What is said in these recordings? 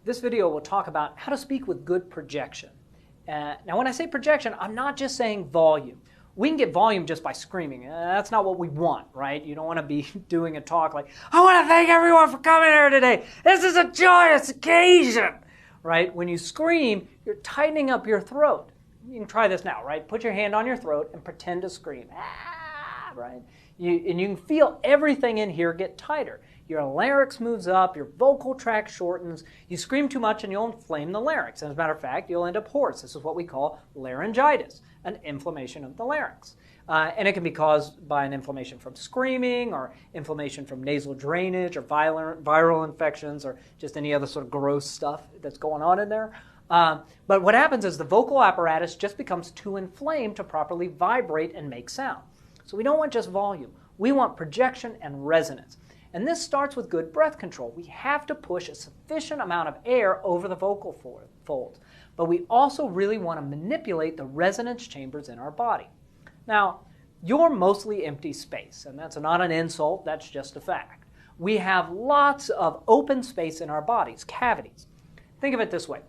This video will talk about how to speak with good projection. Now when I say projection, I'm not just saying volume. We can get volume just by screaming. That's not what we want, right? You don't want to be doing a talk like, I want to thank everyone for coming here today. This is a joyous occasion, right? When you scream, you're tightening up your throat. You can try this now, right? Put your hand on your throat and pretend to scream, right? And you can feel everything in here get tighter. Your larynx moves up, your vocal tract shortens. You scream too much and you'll inflame the larynx. And as a matter of fact, you'll end up hoarse. This is what we call laryngitis, an inflammation of the larynx. And it can be caused by an inflammation from screaming or inflammation from nasal drainage or viral infections or just any other sort of gross stuff that's going on in there. But what happens is the vocal apparatus just becomes too inflamed to properly vibrate and make sound. So we don't want just volume. We want projection and resonance. And this starts with good breath control. We have to push a sufficient amount of air over the vocal folds. But we also really want to manipulate the resonance chambers in our body. Now, you're mostly empty space, and that's not an insult, that's just a fact. We have lots of open space in our bodies, cavities. Think of it this way.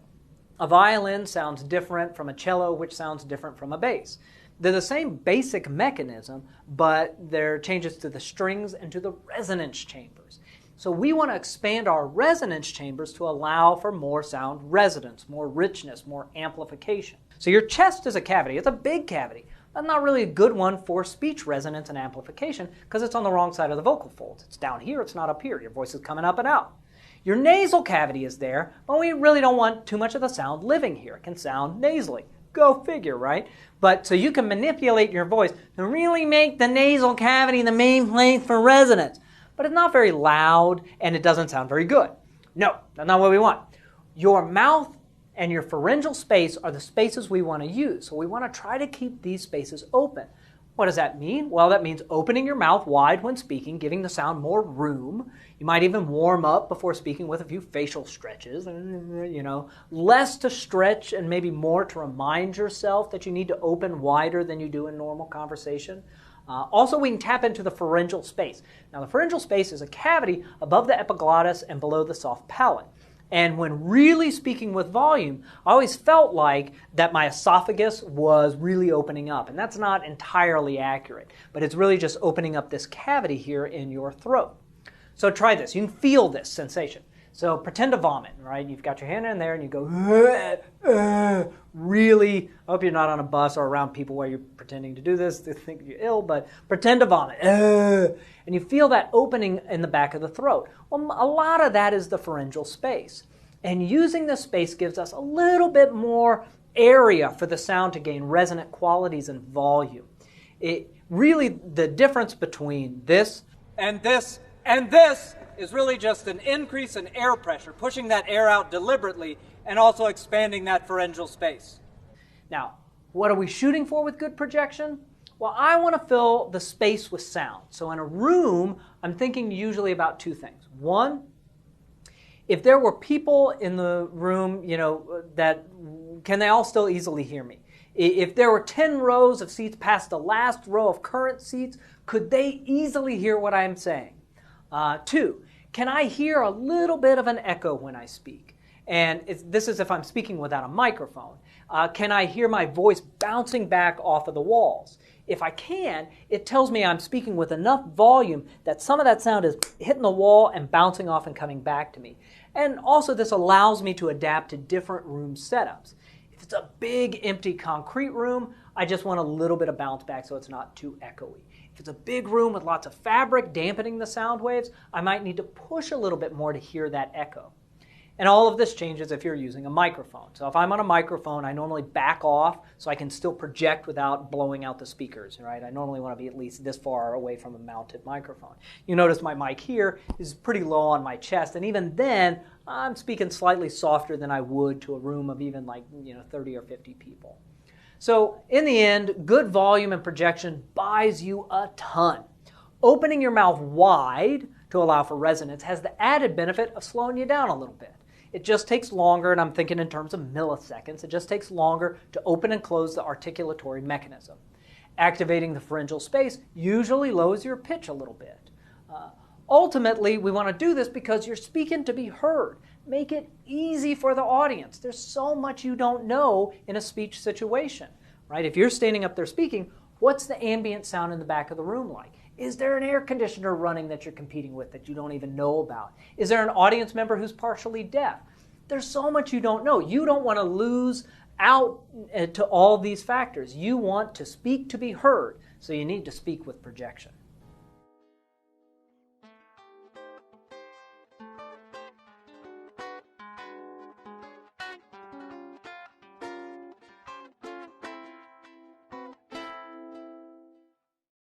A violin sounds different from a cello, which sounds different from a bass. They're the same basic mechanism, but there are changes to the strings and to the resonance chambers. So we want to expand our resonance chambers to allow for more sound resonance, more richness, more amplification. So your chest is a cavity. It's a big cavity, but not really a good one for speech resonance and amplification because it's on the wrong side of the vocal folds. It's down here, it's not up here. Your voice is coming up and out. Your nasal cavity is there, but we really don't want too much of the sound living here. It can sound nasally. Go figure, right? But so you can manipulate your voice to really make the nasal cavity the main place for resonance. But it's not very loud and it doesn't sound very good. No, that's not what we want. Your mouth and your pharyngeal space are the spaces we want to use. So we want to try to keep these spaces open. What does that mean? Well, that means opening your mouth wide when speaking, giving the sound more room. You might even warm up before speaking with a few facial stretches, less to stretch and maybe more to remind yourself that you need to open wider than you do in normal conversation. Also, we can tap into the pharyngeal space. Now, the pharyngeal space is a cavity above the epiglottis and below the soft palate. And when really speaking with volume, I always felt like that my esophagus was really opening up. And that's not entirely accurate, but it's really just opening up this cavity here in your throat. So try this. You can feel this sensation. So pretend to vomit, right? You've got your hand in there and you go, really, I hope you're not on a bus or around people where you're pretending to do this. They think you're ill, but pretend to vomit. And you feel that opening in the back of the throat. Well, a lot of that is the pharyngeal space. And using this space gives us a little bit more area for the sound to gain resonant qualities and volume. The difference between this and this and this is really just an increase in air pressure, pushing that air out deliberately and also expanding that pharyngeal space. Now, what are we shooting for with good projection? Well, I want to fill the space with sound. So in a room, I'm thinking usually about two things. One, if there were people in the room, can they all still easily hear me? If there were 10 rows of seats past the last row of current seats, could they easily hear what I'm saying? Two, can I hear a little bit of an echo when I speak? And this is if I'm speaking without a microphone. Can I hear my voice bouncing back off of the walls? If I can, it tells me I'm speaking with enough volume that some of that sound is hitting the wall and bouncing off and coming back to me. And also this allows me to adapt to different room setups. If it's a big empty concrete room, I just want a little bit of bounce back so it's not too echoey. If it's a big room with lots of fabric dampening the sound waves, I might need to push a little bit more to hear that echo. And all of this changes if you're using a microphone. So if I'm on a microphone, I normally back off so I can still project without blowing out the speakers, right? I normally want to be at least this far away from a mounted microphone. You notice my mic here is pretty low on my chest, and even then, I'm speaking slightly softer than I would to a room of even 30 or 50 people. So in the end, good volume and projection buys you a ton. Opening your mouth wide to allow for resonance has the added benefit of slowing you down a little bit. It just takes longer, and I'm thinking in terms of milliseconds, it just takes longer to open and close the articulatory mechanism. Activating the pharyngeal space usually lowers your pitch a little bit. Ultimately, we want to do this because you're speaking to be heard, Make it easy for the audience. There's so much you don't know in a speech situation, right? If you're standing up there speaking, what's the ambient sound in the back of the room like? Is there an air conditioner running that you're competing with that you don't even know about? Is there an audience member who's partially deaf? There's so much you don't know. You don't want to lose out to all these factors. You want to speak to be heard, so you need to speak with projection.